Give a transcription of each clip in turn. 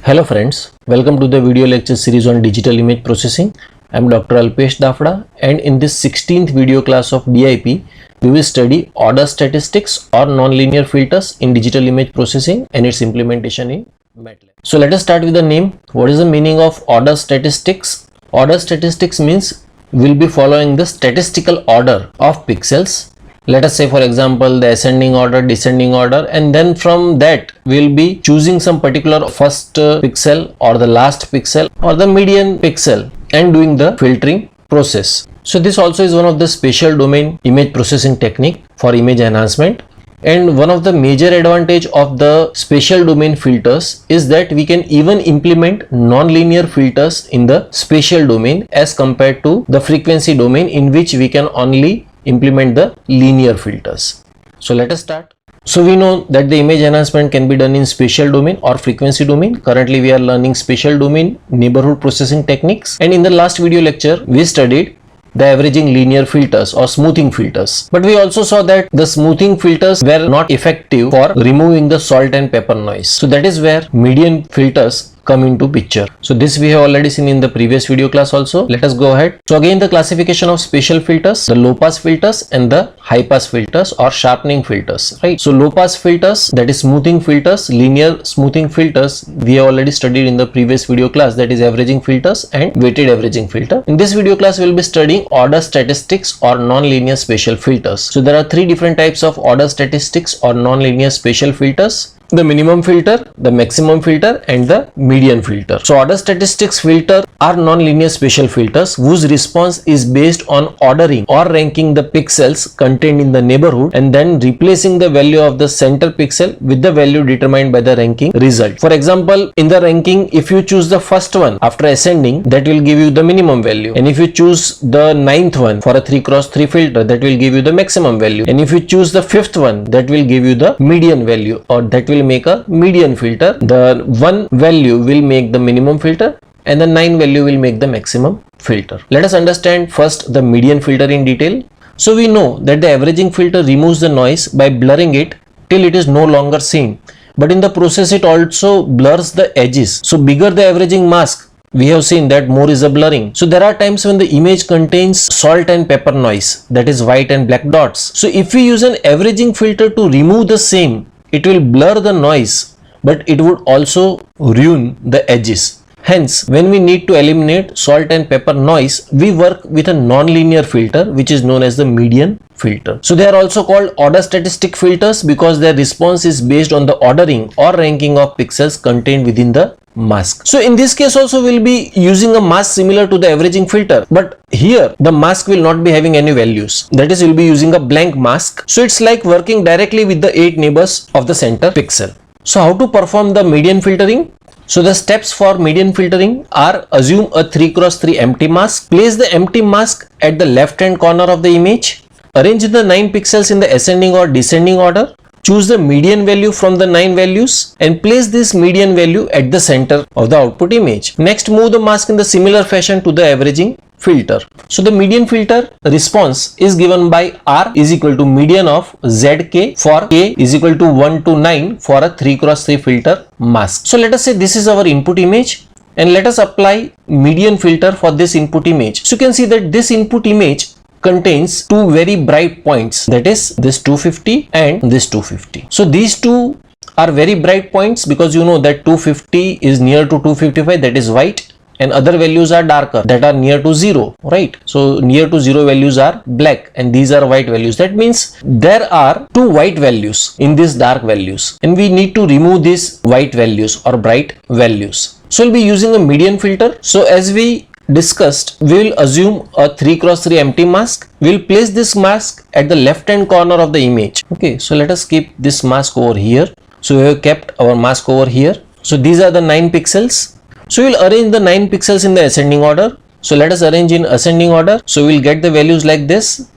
Hello friends, welcome to the video lecture series on digital image processing. I am Dr. Dafda, and in this 16th video class of DIP, we will study order statistics or nonlinear filters in digital image processing and its implementation in MATLAB. So let us start with the name. What is the meaning of order statistics? Order statistics means we will be following the statistical order of pixels. Let us say, for example, the ascending order, descending order, and then from that we will be choosing some particular first pixel or the last pixel or the median pixel and doing the filtering process. So this also is one of the spatial domain image processing technique for image enhancement. And one of the major advantage of the spatial domain filters is that we can even implement non-linear filters in the spatial domain as compared to the frequency domain, in which we can only implement the linear filters. So let us start. So we know that the image enhancement can be done in spatial domain or frequency domain. Currently we are learning spatial domain neighborhood processing techniques, and in the last video lecture we studied the averaging linear filters or smoothing filters. But we also saw that the smoothing filters were not effective for removing the salt and pepper noise. So that is where median filters come into picture. So this we have already seen in the previous video class also. Let us go ahead. So again, the classification of spatial filters, the low pass filters and the high pass filters or sharpening filters, right? So low pass filters, that is smoothing filters, linear smoothing filters, we have already studied in the previous video class, that is averaging filters and weighted averaging filter. In this video class we will be studying order statistics or non-linear spatial filters. So there are three different types of order statistics or non-linear spatial filters: the minimum filter, the maximum filter and the median filter. So order statistics filter are non-linear spatial filters whose response is based on ordering or ranking the pixels contained in the neighborhood and then replacing the value of the center pixel with the value determined by the ranking result. For example, in the ranking, if you choose the first one after ascending, that will give you the minimum value, and if you choose the ninth one for a 3x3 filter, that will give you the maximum value, and if you choose the fifth one, that will give you the median value, or that will make a median filter. The 1 value will make the minimum filter and the 9 value will make the maximum filter. Let us understand first the median filter in detail. So we know that the averaging filter removes the noise by blurring it till it is no longer seen, but in the process it also blurs the edges. So bigger the averaging mask, we have seen that more is a blurring. So there are times when the image contains salt and pepper noise, that is white and black dots. So if we use an averaging filter to remove the same, it will blur the noise, but it would also ruin the edges. Hence, when we need to eliminate salt and pepper noise, we work with a non-linear filter which is known as the median filter. So they are also called order statistic filters because their response is based on the ordering or ranking of pixels contained within the mask. So in this case also we will be using a mask similar to the averaging filter, but here the mask will not be having any values. That is, we will be using a blank mask. So it's like working directly with the 8 neighbors of the center pixel. So how to perform the median filtering? So the steps for median filtering are: assume a 3x3 empty mask, place the empty mask at the left hand corner of the image, arrange the 9 pixels in the ascending or descending order, choose the median value from the 9 values and place this median value at the center of the output image. Next, move the mask in the similar fashion to the averaging filter. So the median filter response is given by R is equal to median of ZK for K is equal to 1 to 9 for a 3x3 filter mask. So let us say this is our input image and let us apply median filter for this input image. So you can see that this input image contains two very bright points, that is this 250 and this 250. So these two are very bright points because you know that 250 is near to 255, that is white, and other values are darker, that are near to 0, right? So near to 0 values are black and these are white values. That means there are two white values in these dark values and we need to remove these white values or bright values. So we'll be using a median filter. So as we discussed, we will assume a 3x3 empty mask. We will place this mask at the left hand corner of the image. Okay, so let us keep this mask over here. So we have kept our mask over here. So these are the 9 pixels. So we will arrange the 9 pixels in the ascending order. So let us arrange in ascending order. So we will get the values like this.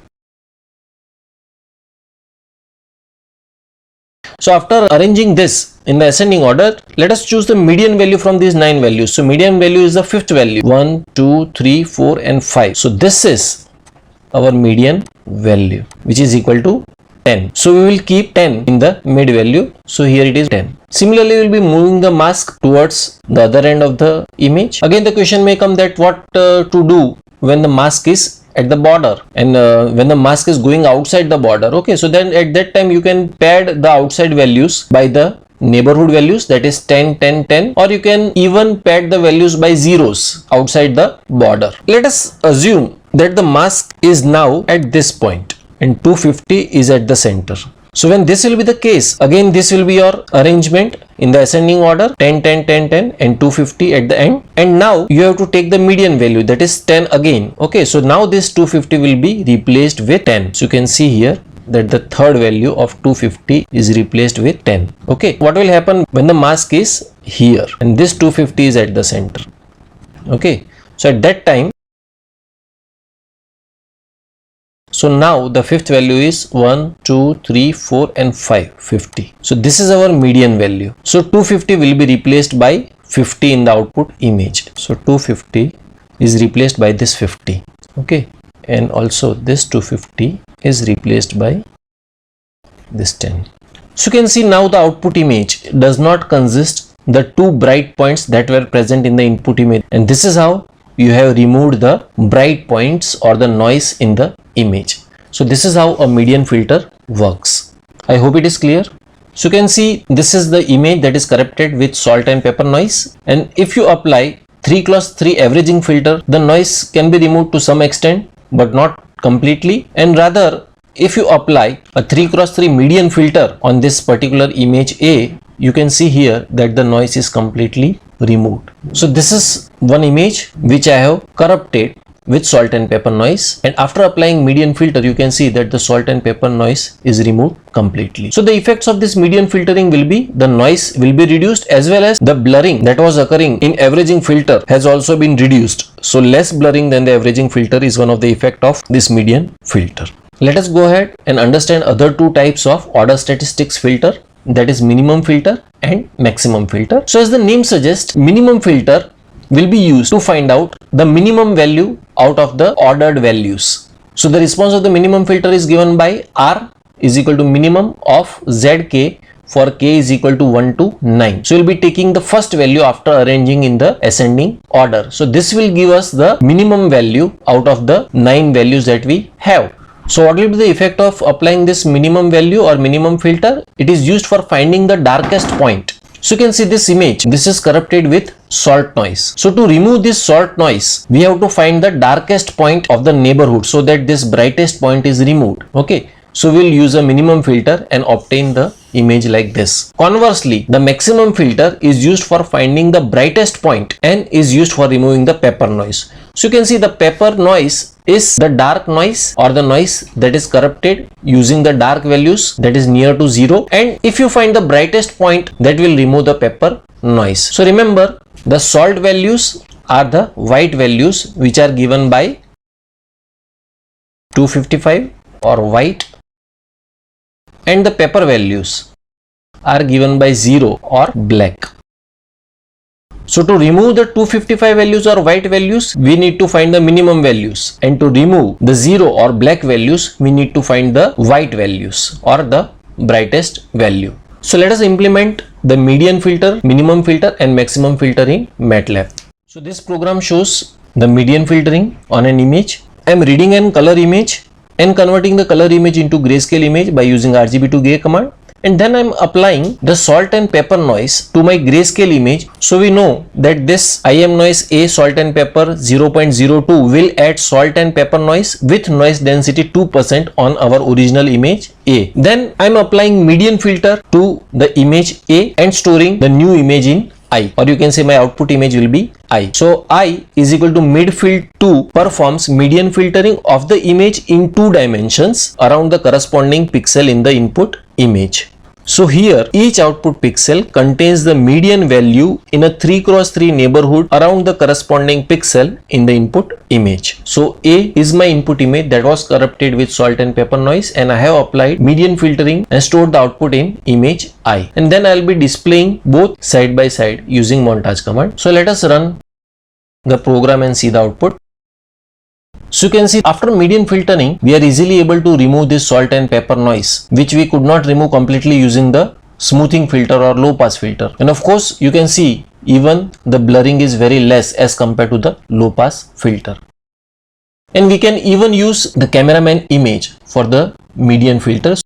So after arranging this in the ascending order, let us choose the median value from these 9 values. So median value is the 5th value, 1, 2, 3, 4 and 5. So this is our median value, which is equal to 10. So we will keep 10 in the mid value. So here it is 10. Similarly, we will be moving the mask towards the other end of the image. Again, the question may come that what to do when the mask is at the border and when the mask is going outside the border. Okay, so then at that time you can pad the outside values by the neighborhood values, that is 10, 10, 10, or you can even pad the values by zeros outside the border. Let us assume that the mask is now at this point and 250 is at the center. So when this will be the case, again this will be your arrangement in the ascending order, 10, 10, 10, 10 and 250 at the end. And now you have to take the median value, that is 10 again. Okay, so now this 250 will be replaced with 10. So you can see here that the third value of 250 is replaced with 10. Okay, what will happen when the mask is here and this 250 is at the center? Okay, so at that time, so now the fifth value is 1, 2, 3, 4 and 5, 50. So this is our median value. So 250 will be replaced by 50 in the output image. So 250 is replaced by this 50. Okay, and also this 250 is replaced by this 10. So you can see now the output image does not consist the two bright points that were present in the input image, and this is how you have removed the bright points or the noise in the image. So this is how a median filter works. I hope it is clear. So you can see this is the image that is corrupted with salt and pepper noise, and if you apply 3x3 averaging filter, the noise can be removed to some extent but not completely, and rather if you apply a 3x3 median filter on this particular image A, you can see here that the noise is completely removed. So this is one image which I have corrupted with salt and pepper noise, and after applying median filter you can see that the salt and pepper noise is removed completely. So the effects of this median filtering will be the noise will be reduced, as well as the blurring that was occurring in averaging filter has also been reduced. So less blurring than the averaging filter is one of the effect of this median filter. Let us go ahead and understand other two types of order statistics filter, that is minimum filter and maximum filter. So as the name suggests, minimum filter will be used to find out the minimum value out of the ordered values. So the response of the minimum filter is given by R is equal to minimum of ZK for k is equal to 1 to 9. So we'll be taking the first value after arranging in the ascending order. So this will give us the minimum value out of the 9 values that we have. So what will be the effect of applying this minimum value or minimum filter? It is used for finding the darkest point. So you can see this image, this is corrupted with salt noise. So to remove this salt noise, we have to find the darkest point of the neighborhood so that this brightest point is removed. Okay, so we'll use a minimum filter and obtain the image like this. Conversely, the maximum filter is used for finding the brightest point and is used for removing the pepper noise. So you can see the pepper noise is the dark noise or the noise that is corrupted using the dark values that is near to 0, and if you find the brightest point, that will remove the pepper noise. So remember, the salt values are the white values which are given by 255 or white, and the pepper values are given by 0 or black. So to remove the 255 values or white values, we need to find the minimum values, and to remove the 0 or black values, we need to find the white values or the brightest value. So let us implement the median filter, minimum filter and maximum filter in MATLAB. So this program shows the median filtering on an image. I am reading an color image and converting the color image into grayscale image by using RGB to gray command. And then I am applying the salt and pepper noise to my grayscale image. So we know that this IM noise A salt and pepper 0.02 will add salt and pepper noise with noise density 2% on our original image A. Then I am applying median filter to the image A and storing the new image in I, or you can say my output image will be I. So I is equal to midfield 2 performs median filtering of the image in 2 dimensions around the corresponding pixel in the input image. So here each output pixel contains the median value in a 3x3 neighborhood around the corresponding pixel in the input image. So A is my input image that was corrupted with salt and pepper noise, and I have applied median filtering and stored the output in image I. And then I will be displaying both side by side using montage command. So let us run the program and see the output. So you can see after median filtering, we are easily able to remove this salt and pepper noise, which we could not remove completely using the smoothing filter or low pass filter. And of course, you can see even the blurring is very less as compared to the low pass filter. And we can even use the cameraman image for the median filters.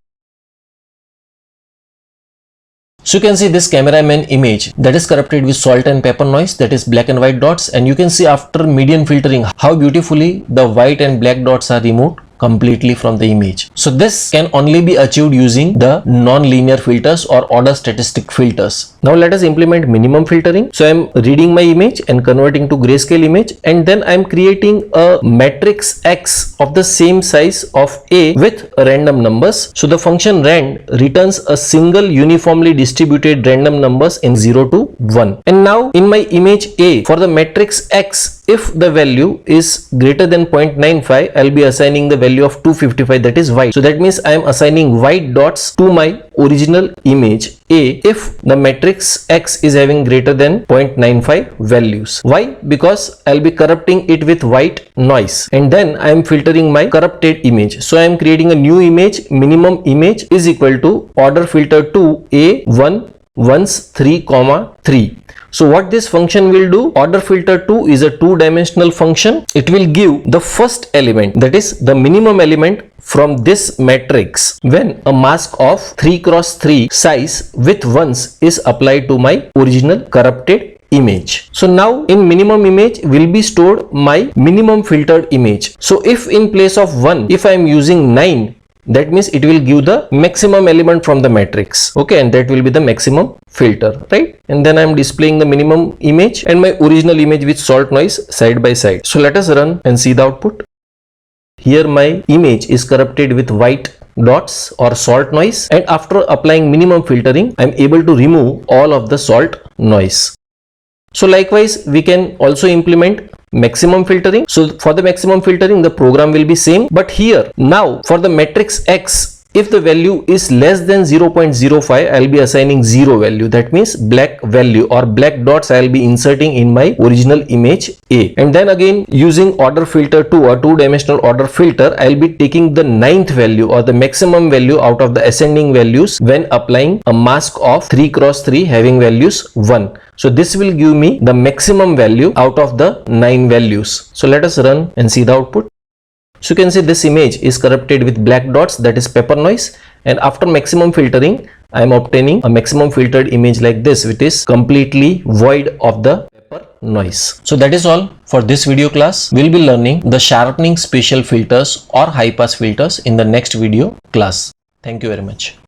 So you can see this cameraman image that is corrupted with salt and pepper noise, that is black and white dots, and you can see after median filtering how beautifully the white and black dots are removed completely from the image. So this can only be achieved using the non-linear filters or order statistic filters. Now let us implement minimum filtering. So I am reading my image and converting to grayscale image, and then I am creating a matrix X of the same size of A with random numbers. So the function rand returns a single uniformly distributed random numbers in 0 to 1. And now in my image A, for the matrix X, if the value is greater than 0.95, I'll be assigning the value of 255, that is white. So that means I am assigning white dots to my original image A if the matrix X is having greater than 0.95 values. Why? Because I'll be corrupting it with white noise, and then I am filtering my corrupted image. So I am creating a new image. Minimum image is equal to order filter to A1 once 3, 3. So what this function will do, order filter 2 is a two-dimensional function. It will give the first element, that is the minimum element from this matrix when a mask of 3 cross 3 size with ones is applied to my original corrupted image. So now in minimum image will be stored my minimum filtered image. So if in place of 1, if I am using 9, that means it will give the maximum element from the matrix. Okay, and that will be the maximum filter, right? And then I am displaying the minimum image and my original image with salt noise side by side. So let us run and see the output. Here my image is corrupted with white dots or salt noise, and after applying minimum filtering, I am able to remove all of the salt noise. So likewise, we can also implement maximum filtering. So for the maximum filtering, the program will be same, but here now for the matrix X, if the value is less than 0.05, I'll be assigning 0 value. That means black value or black dots I'll be inserting in my original image A. And then again using order filter 2 or two-dimensional order filter, I'll be taking the 9th value or the maximum value out of the ascending values when applying a mask of 3 cross 3 having values 1. So this will give me the maximum value out of the 9 values. So let us run and see the output. So you can see this image is corrupted with black dots, that is pepper noise, and after maximum filtering, I am obtaining a maximum filtered image like this, which is completely void of the pepper noise. So that is all for this video class. We'll be learning the sharpening spatial filters or high pass filters in the next video class. Thank you very much.